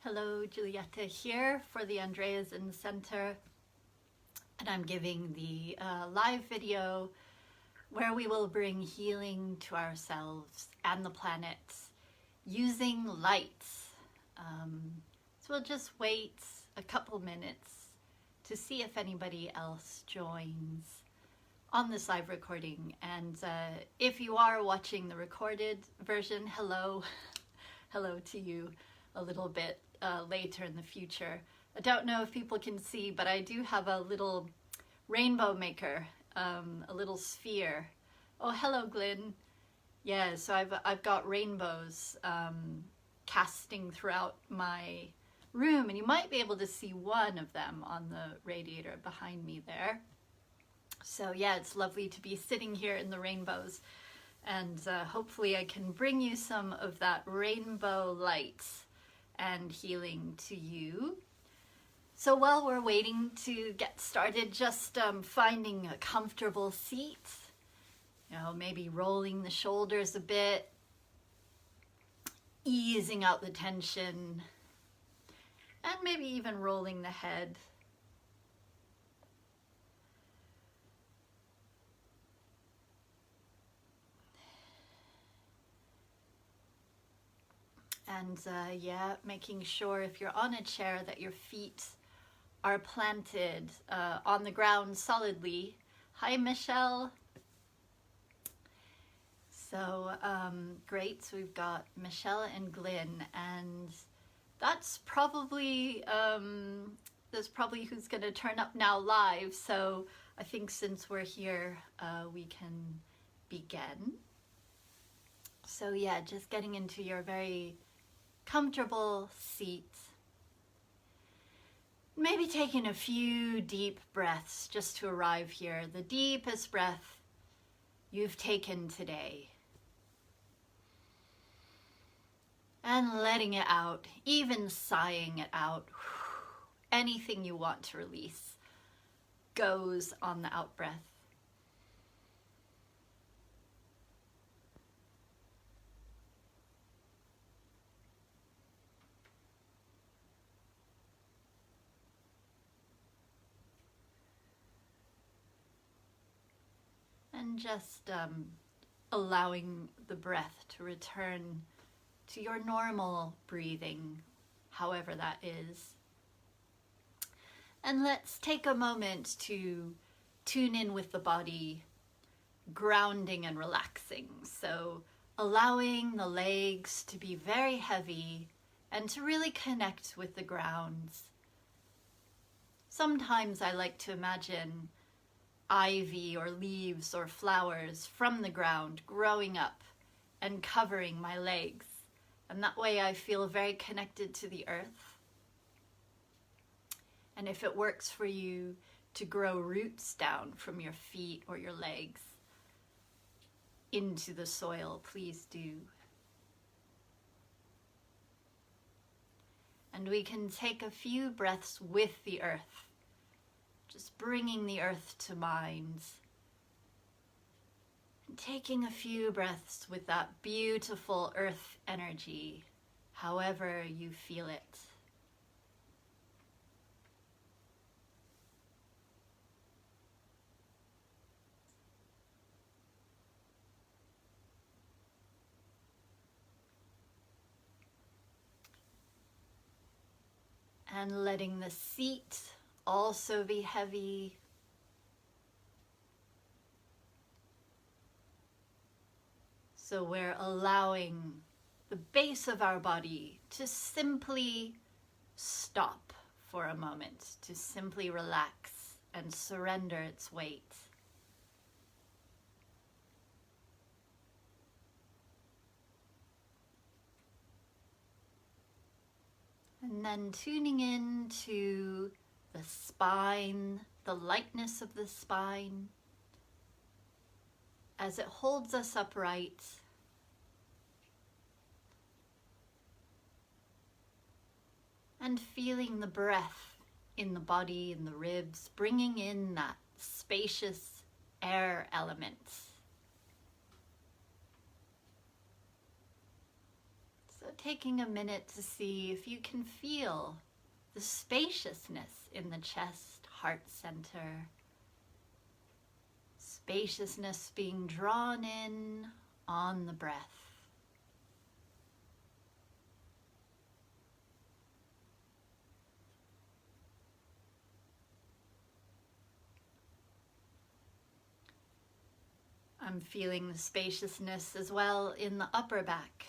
Hello, Giulietta here for the Andreas in the Center, and I'm giving the live video where we will bring healing to ourselves and the planet using lights. So we'll just wait a couple minutes to see if anybody else joins on this live recording. And if you are watching the recorded version, hello, hello to you a little bit later in the future. I don't know if people can see, but I do have a little rainbow maker, a little sphere. Oh, hello, Glyn. Yeah, so I've got rainbows casting throughout my room, and you might be able to see one of them on the radiator behind me there. So yeah, it's lovely to be sitting here in the rainbows, and hopefully I can bring you some of that rainbow light and healing to you. So while we're waiting to get started, just finding a comfortable seat, you know, maybe rolling the shoulders a bit, easing out the tension, and maybe even rolling the head. And yeah, making sure if you're on a chair that your feet are planted on the ground solidly. Hi, Michelle. So great, so we've got Michelle and Glyn, and that's probably who's going to turn up now live. So I think since we're here, we can begin. So yeah, just getting into your very comfortable seat. Maybe taking a few deep breaths just to arrive here. The deepest breath you've taken today. And letting it out, even sighing it out. Anything you want to release goes on the out breath. And just allowing the breath to return to your normal breathing, however that is. And let's take a moment to tune in with the body, grounding and relaxing. So allowing the legs to be very heavy and to really connect with the ground. Sometimes I like to imagine ivy or leaves or flowers from the ground growing up and covering my legs. And that way I feel very connected to the earth. And if it works for you to grow roots down from your feet or your legs into the soil, please do. And we can take a few breaths with the earth, just bringing the earth to mind. And taking a few breaths with that beautiful earth energy, however you feel it. And letting the seat also be heavy. So we're allowing the base of our body to simply stop for a moment, to simply relax and surrender its weight. And then tuning in to the spine, the lightness of the spine, as it holds us upright. And feeling the breath in the body, in the ribs, bringing in that spacious air element. So But taking a minute to see if you can feel the spaciousness in the chest, heart center. Spaciousness being drawn in on the breath. I'm feeling the spaciousness as well in the upper back.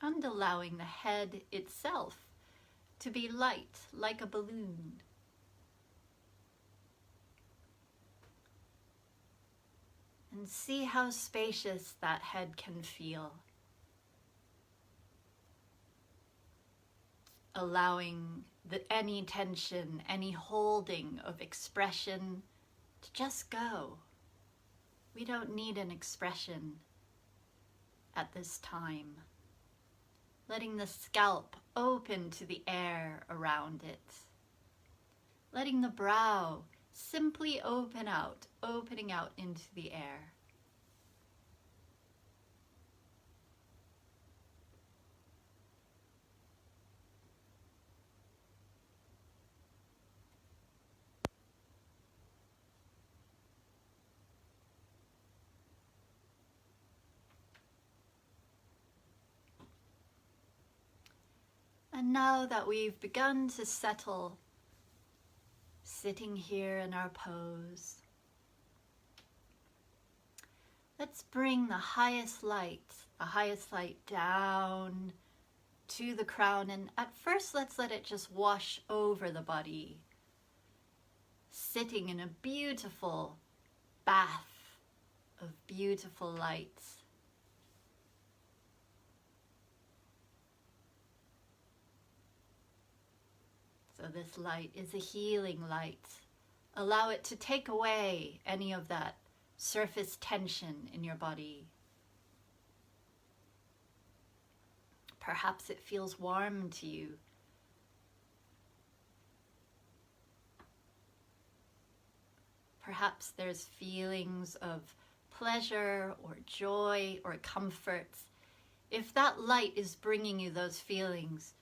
And allowing the head itself to be light, like a balloon. And see how spacious that head can feel. Allowing any tension, any holding of expression to just go. We don't need an expression at this time. Letting the scalp open to the air around it. Letting the brow simply open out, opening out into the air. And now that we've begun to settle, sitting here in our pose, let's bring the highest light down to the crown. And at first, let's let it just wash over the body, sitting in a beautiful bath of beautiful lights. So this light is a healing light. Allow it to take away any of that surface tension in your body. Perhaps it feels warm to you. Perhaps there's feelings of pleasure or joy or comfort. If that light is bringing you those feelings,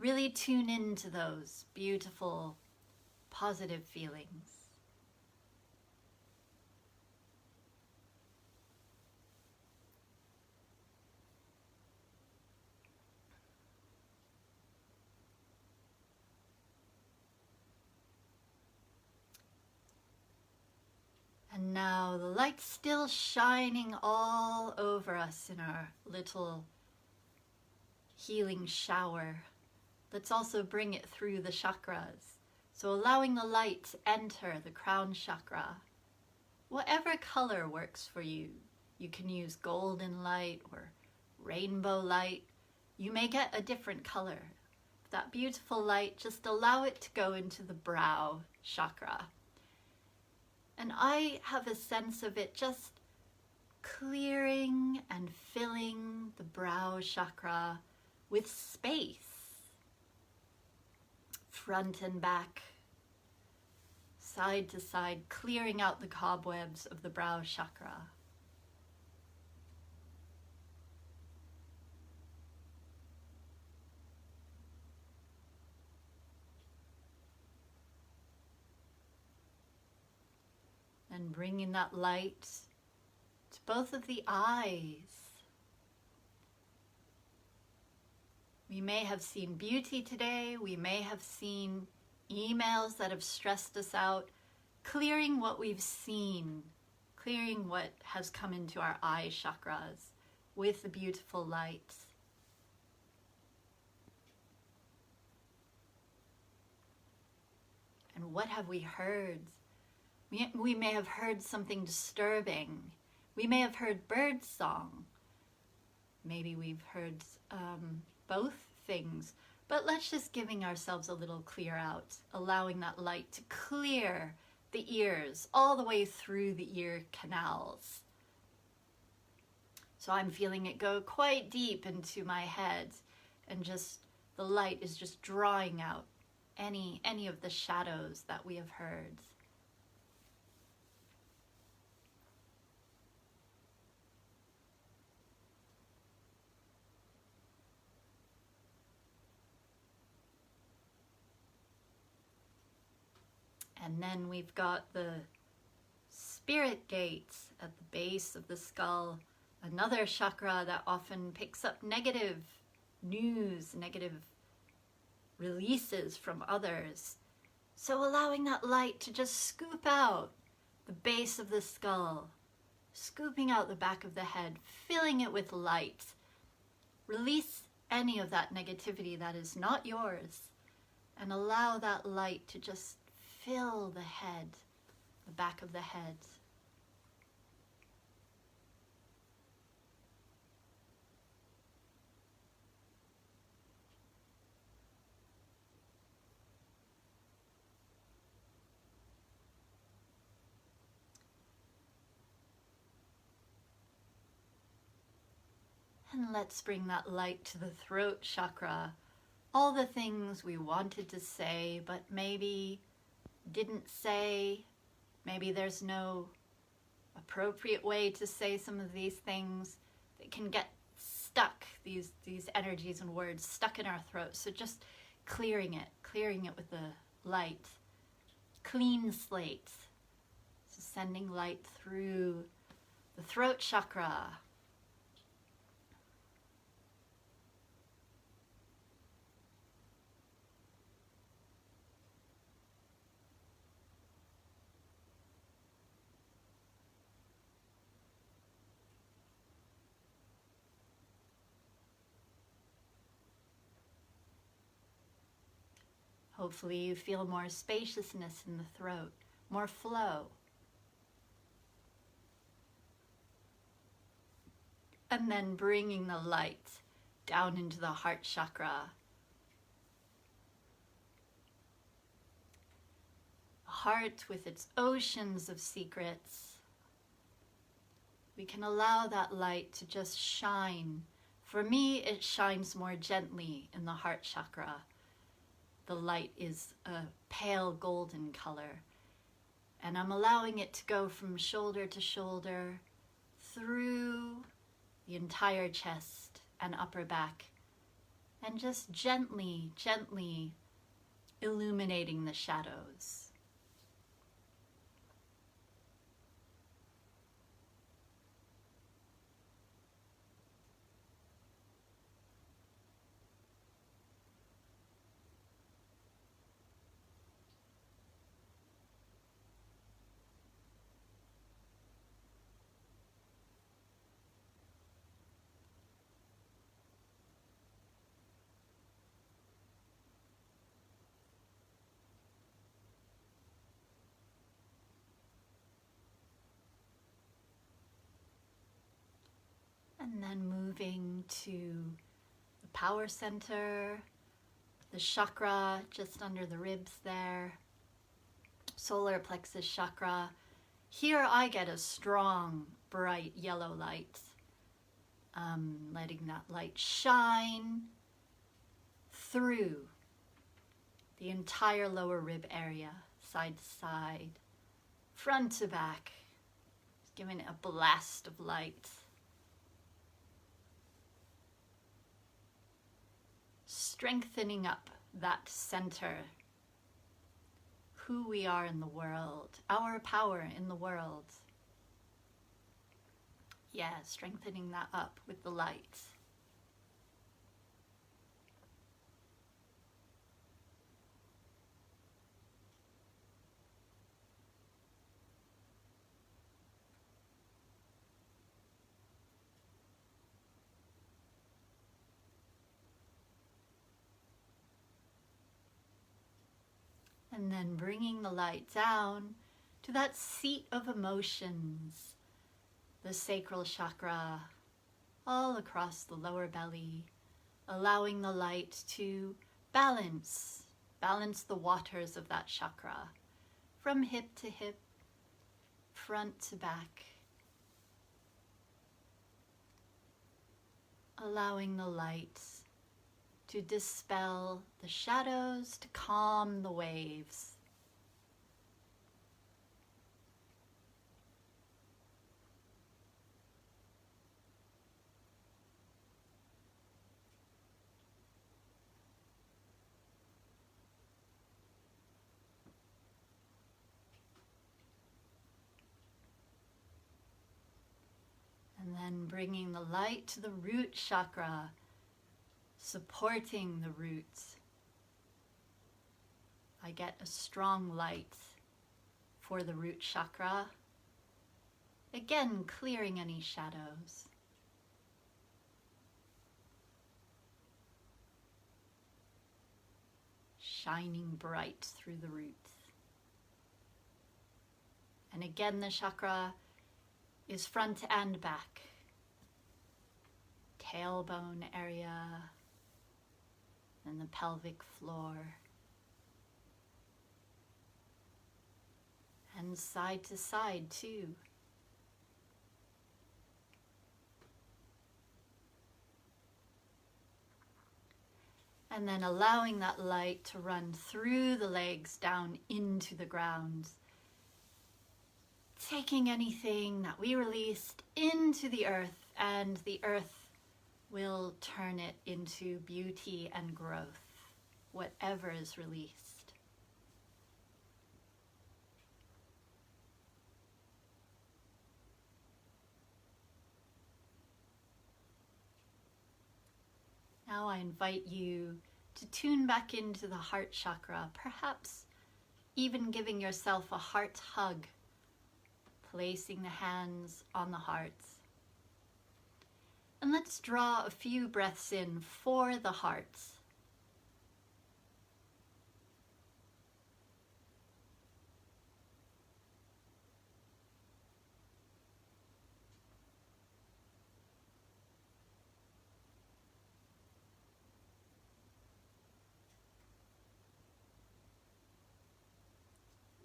really tune into those beautiful, positive feelings. And now the light's still shining all over us in our little healing shower. Let's also bring it through the chakras. So allowing the light to enter the crown chakra. Whatever color works for you. You can use golden light or rainbow light. You may get a different color. That beautiful light, just allow it to go into the brow chakra. And I have a sense of it just clearing and filling the brow chakra with space. Front and back, side to side, clearing out the cobwebs of the brow chakra. And bringing that light to both of the eyes. We may have seen beauty today. We may have seen emails that have stressed us out. Clearing what we've seen, clearing what has come into our eye chakras with the beautiful light. And what have we heard? We may have heard something disturbing. We may have heard bird song. Maybe we've heard both things. But let's just giving ourselves a little clear out, allowing that light to clear the ears all the way through the ear canals. So I'm feeling it go quite deep into my head, and just the light is just drawing out any of the shadows that we have heard. And then we've got the spirit gates at the base of the skull, another chakra that often picks up negative news, negative releases from others. So allowing that light to just scoop out the base of the skull, scooping out the back of the head, filling it with light. Release any of that negativity that is not yours, and allow that light to just fill the head, the back of the head. And let's bring that light to the throat chakra. All the things we wanted to say, but maybe didn't say. Maybe there's no appropriate way to say some of these things. That can get stuck, these energies and words stuck in our throats. So just clearing it with the light. Clean slate. So sending light through the throat chakra. Hopefully you feel more spaciousness in the throat, more flow. And then bringing the light down into the heart chakra. A heart with its oceans of secrets. We can allow that light to just shine. For me, it shines more gently in the heart chakra. The light is a pale golden color, and I'm allowing it to go from shoulder to shoulder, through the entire chest and upper back, and just gently, gently illuminating the shadows. And then moving to the power center, the chakra just under the ribs there, solar plexus chakra. Here I get a strong, bright yellow light. Letting that light shine through the entire lower rib area, side to side, front to back, giving it a blast of light. Strengthening up that center, who we are in the world, our power in the world. Yeah, strengthening that up with the light. And then bringing the light down to that seat of emotions, the sacral chakra, all across the lower belly, allowing the light to balance the waters of that chakra, from hip to hip, front to back, allowing the light to dispel the shadows, to calm the waves. then bringing the light to the root chakra, supporting the roots. I get a strong light for the root chakra. Again, clearing any shadows. Shining bright through the roots. And again, the chakra is front and back. Tailbone area, and the pelvic floor. And side to side too. And then allowing that light to run through the legs down into the ground. Taking anything that we released into the earth, and the earth will turn it into beauty and growth, whatever is released. Now I invite you to tune back into the heart chakra, perhaps even giving yourself a heart hug, placing the hands on the heart. And let's draw a few breaths in for the heart.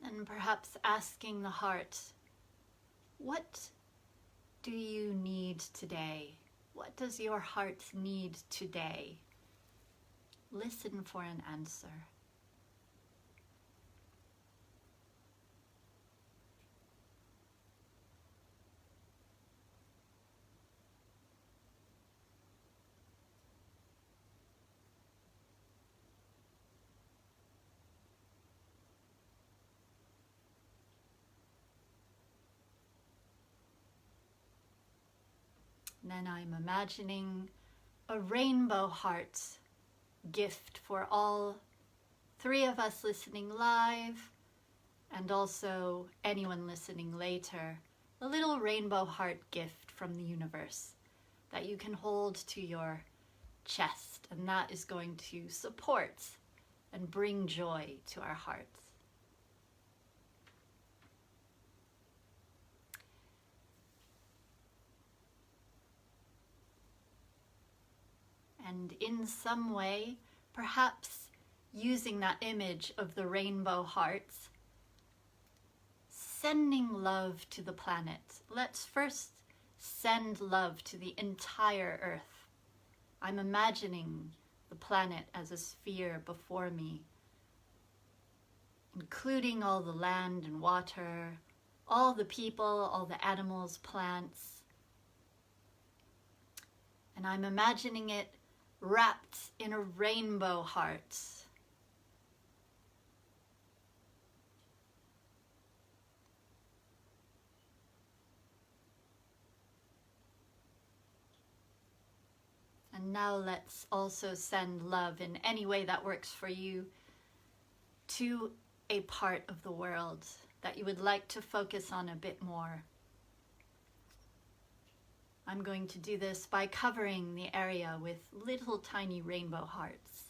And perhaps asking the heart, what do you need today? What does your heart need today? Listen for an answer. Then I'm imagining a rainbow heart gift for all three of us listening live, and also anyone listening later. A little rainbow heart gift from the universe that you can hold to your chest, and that is going to support and bring joy to our hearts. And in some way, perhaps using that image of the rainbow hearts, sending love to the planet. Let's first send love to the entire Earth. I'm imagining the planet as a sphere before me, including all the land and water, all the people, all the animals, plants. And I'm imagining it wrapped in a rainbow heart. And now let's also send love in any way that works for you to a part of the world that you would like to focus on a bit more. I'm going to do this by covering the area with little tiny rainbow hearts.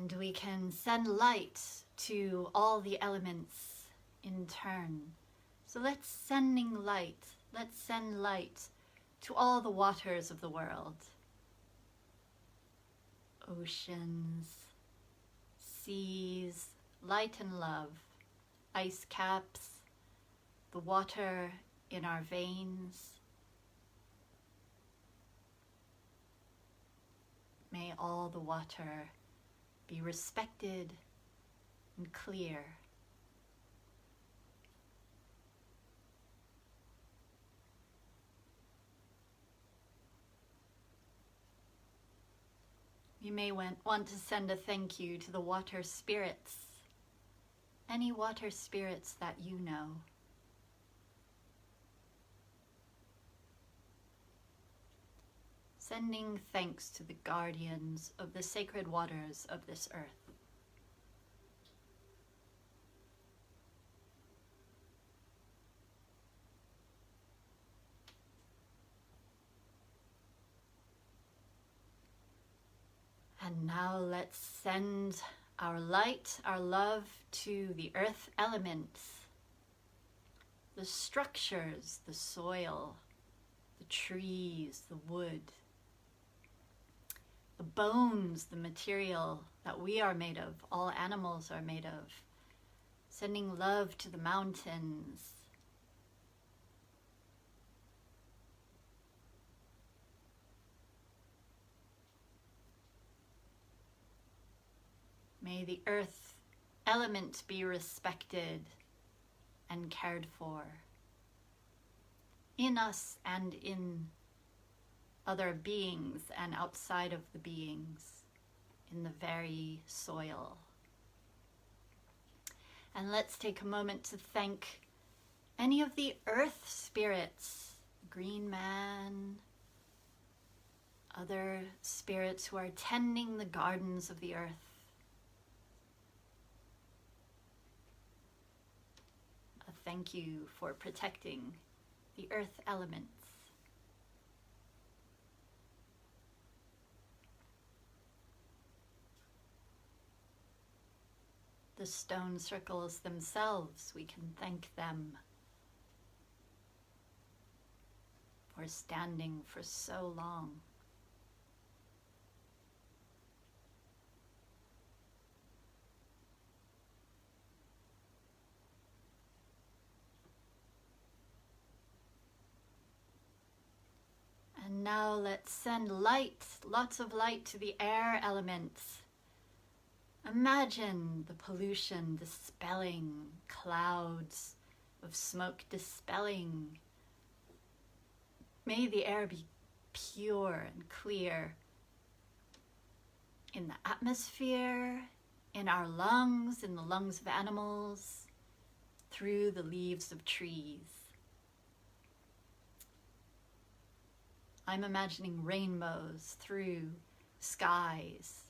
And we can send light to all the elements in turn. So let's send light to all the waters of the world. Oceans, seas, light and love, ice caps, the water in our veins. May may all the water be respected and clear. You may want to send a thank you to the water spirits, any water spirits that you know. Sending thanks to the guardians of the sacred waters of this earth. And now let's send our light, our love to the earth elements, the structures, the soil, the trees, the wood, the bones, the material that we are made of, all animals are made of. Sending love to the mountains. May the earth element be respected and cared for in us and in other beings and outside of the beings, in the very soil. And let's take a moment to thank any of the earth spirits, Green Man, other spirits who are tending the gardens of the earth. A thank you for protecting the earth elements. The stone circles themselves, we can thank them for standing for so long. And now let's send light, lots of light to the air elements. Imagine the pollution dispelling, clouds of smoke dispelling. May the air be pure and clear in the atmosphere, in our lungs, in the lungs of animals, through the leaves of trees. I'm imagining rainbows through skies,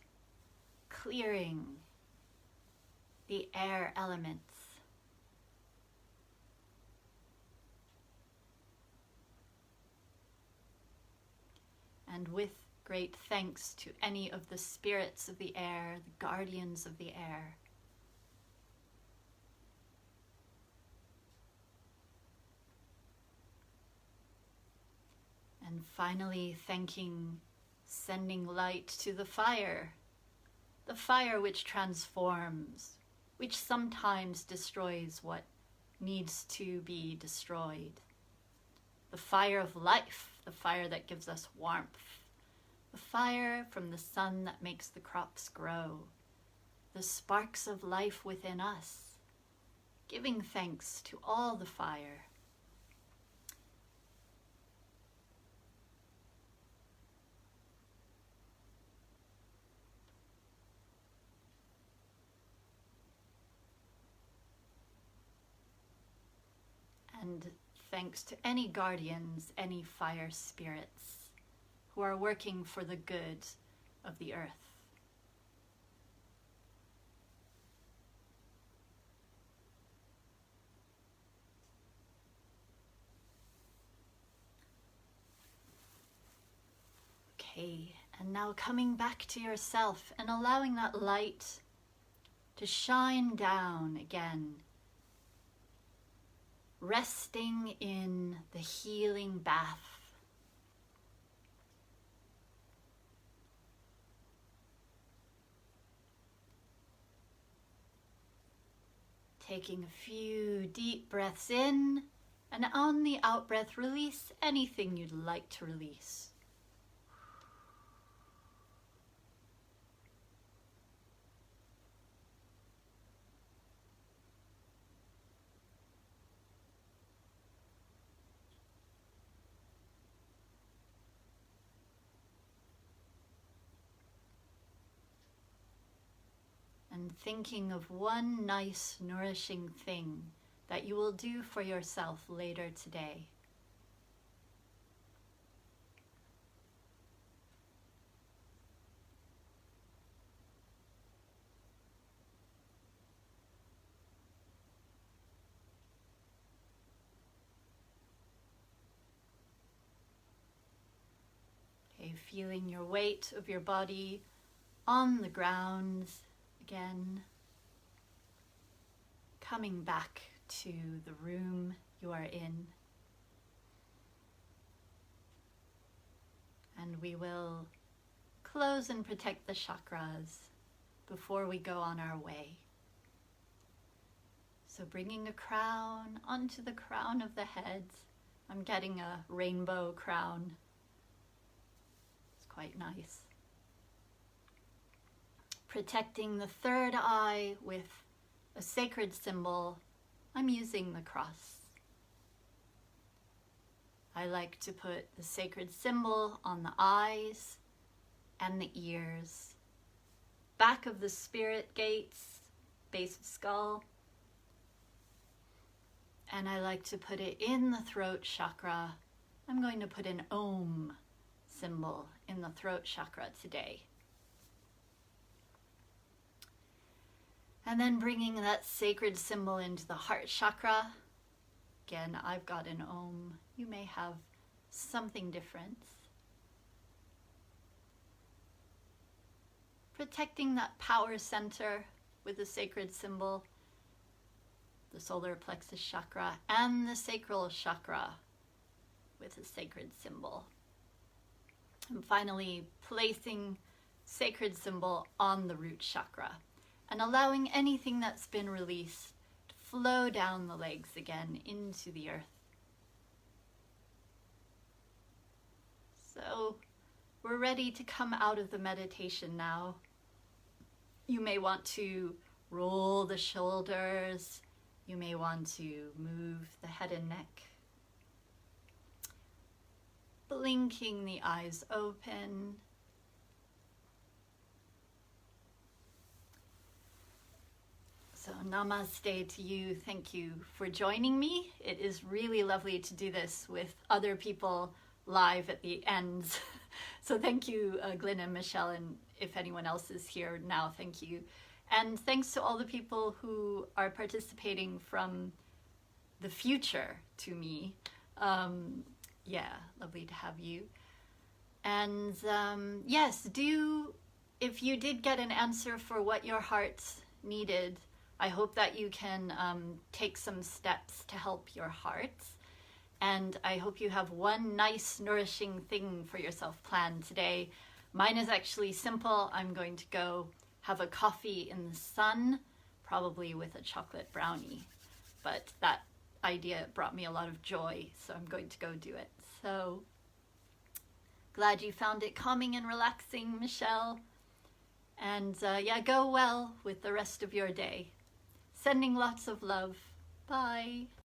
clearing the air elements. And with great thanks to any of the spirits of the air, the guardians of the air. And finally sending light to the fire which transforms, which sometimes destroys what needs to be destroyed. The fire of life, the fire that gives us warmth, the fire from the sun that makes the crops grow, the sparks of life within us, giving thanks to all the fire. And thanks to any guardians, any fire spirits who are working for the good of the earth. Okay, and now coming back to yourself and allowing that light to shine down again. Resting in the healing bath. Taking a few deep breaths in, and on the out breath, release anything you'd like to release. and thinking of one nice, nourishing thing that you will do for yourself later today. Okay, feeling your weight of your body on the ground again. Coming back to the room you are in. And we will close and protect the chakras before we go on our way. So bringing a crown onto the crown of the head. I'm getting a rainbow crown. It's quite nice. Protecting the third eye with a sacred symbol. I'm using the cross. I like to put the sacred symbol on the eyes and the ears, back of the spirit gates, base of skull, and I like to put it in the throat chakra. I'm going to put an Om symbol in the throat chakra today. And then bringing that sacred symbol into the heart chakra. Again, I've got an Om. You may have something different. Protecting that power center with the sacred symbol, the solar plexus chakra, and the sacral chakra with a sacred symbol. And finally, placing sacred symbol on the root chakra and allowing anything that's been released to flow down the legs again into the earth. So we're ready to come out of the meditation now. You may want to roll the shoulders. You may want to move the head and neck. Blinking the eyes open. So namaste to you. Thank you for joining me. It is really lovely to do this with other people live at the end. So thank you, Glyn and Michelle, and if anyone else is here now, thank you. And thanks to all the people who are participating from the future to me. Yeah, lovely to have you. And yes, if you did get an answer for what your heart needed, I hope that you can take some steps to help your heart. And I hope you have one nice, nourishing thing for yourself planned today. Mine is actually simple. I'm going to go have a coffee in the sun, probably with a chocolate brownie. But that idea brought me a lot of joy, so I'm going to go do it. So glad you found it calming and relaxing, Michelle. And yeah, go well with the rest of your day. Sending lots of love. Bye.